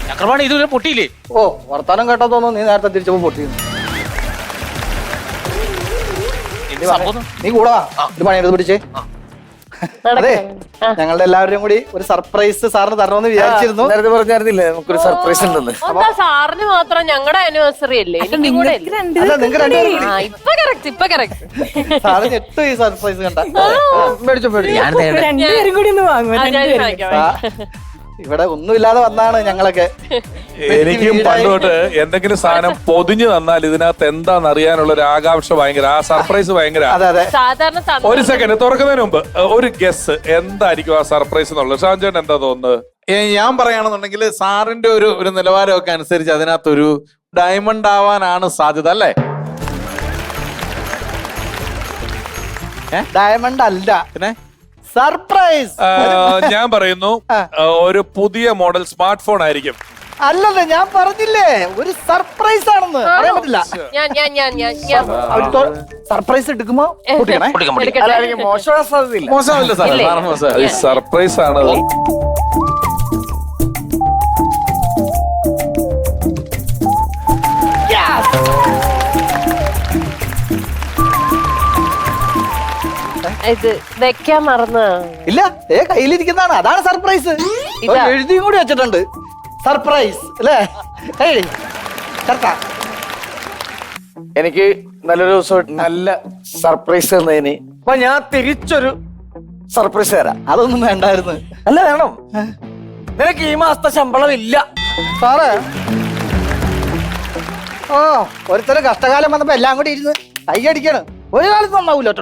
ചക്രപാണി ഇതുവരെ പൊട്ടിയില്ലേ? ഓ വർത്താനം കേട്ടാ തോന്നുന്നു നീ നേരത്തെ തിരിച്ചപ്പോ പൊട്ടിയിരുന്നു. നീ കൂടാ ഇത് പണിയെടുത്ത് പിടിച്ചേ. അതെ ഞങ്ങളുടെ എല്ലാവരും കൂടി ഒരു സർപ്രൈസ് സാറിന് തരണമെന്ന് വിചാരിച്ചിരുന്നു. നേരത്തെ പറഞ്ഞായിരുന്നില്ലേ നമുക്കൊരു സർപ്രൈസ് ഉണ്ടെന്ന്. സാറിന് മാത്രം ഞങ്ങളുടെ ആനിവേഴ്സറി അല്ലേ? അല്ല നിങ്ങൾക്ക് രണ്ടുപേരും ഇപ്പൊ കറക്റ്റ്. സാറ് ഞെട്ടു ഈ സർപ്രൈസ് കണ്ട. മേടിച്ചോ രണ്ടുപേരും കൂടി ഒന്ന് വാങ്ങും. ഇവിടെ ഒന്നുമില്ലാതെ വന്നാണ് ഞങ്ങളൊക്കെ. എനിക്കും പണ്ടോട്ട് എന്തെങ്കിലും സാധനം പൊതിഞ്ഞു തന്നാൽ ഇതിനകത്ത് എന്താന്ന് അറിയാനുള്ള ഒരു ആകാംക്ഷ ഭയങ്കര, ആ സർപ്രൈസ് ഭയങ്കര. സാധാരണ ഒരു സെക്കൻഡ് തുറക്കുന്നതിന് മുമ്പ് ഒരു ഗസ് എന്തായിരിക്കും ആ സർപ്രൈസ് എന്നുള്ളത്? ഷാൻചേട്ടൻ എന്താ തോന്നുന്നത്? ഞാൻ പറയുകയാണെന്നുണ്ടെങ്കിൽ സാറിന്റെ ഒരു നിലവാരമൊക്കെ അനുസരിച്ച് അതിനകത്തൊരു ഡയമണ്ട് ആവാനാണ് സാധ്യത അല്ലേ? ഡയമണ്ട് അല്ല, പിന്നെ സർപ്രൈസ്. ഞാൻ പറയുന്നു ഒരു പുതിയ മോഡൽ സ്മാർട്ട് ഫോൺ ആയിരിക്കും. അല്ലല്ലേ ഞാൻ പറഞ്ഞില്ലേ ഒരു സർപ്രൈസ് ആണെന്ന്. പറയാൻ പറ്റില്ല. സർപ്രൈസ് എടുക്കുമ്പോ പൊട്ടിക്കണേ. മോശമായ സാധ്യതയില്ല. മോശമല്ല സാർ, സർപ്രൈസ് ആണ്. ഇത് വെക്കാൻ മറന്ന്. ഇല്ല കയ്യിലിരിക്കുന്നതാണ്, അതാണ് സർപ്രൈസ്. എഴുതിയും കൂടി വെച്ചിട്ടുണ്ട് സർപ്രൈസ് അല്ലേ? എനിക്ക് നല്ലൊരു ദിവസം നല്ല സർപ്രൈസ് തന്നതിന് അപ്പൊ ഞാൻ തിരിച്ചൊരു സർപ്രൈസ് തരാം. അതൊന്നും വേണ്ടായിരുന്നു. അല്ല വേണം. നിനക്ക് ഈ മാസത്തെ ശമ്പളം ഇല്ല സാറേ. ഓ ഒരുത്തരം കഷ്ടകാലം വന്നപ്പോ എല്ലാം കൂടി ഇരുന്ന് കൈയടിക്കാണ്. ഒരു കാലത്ത് നന്നാവൂല്ലോ.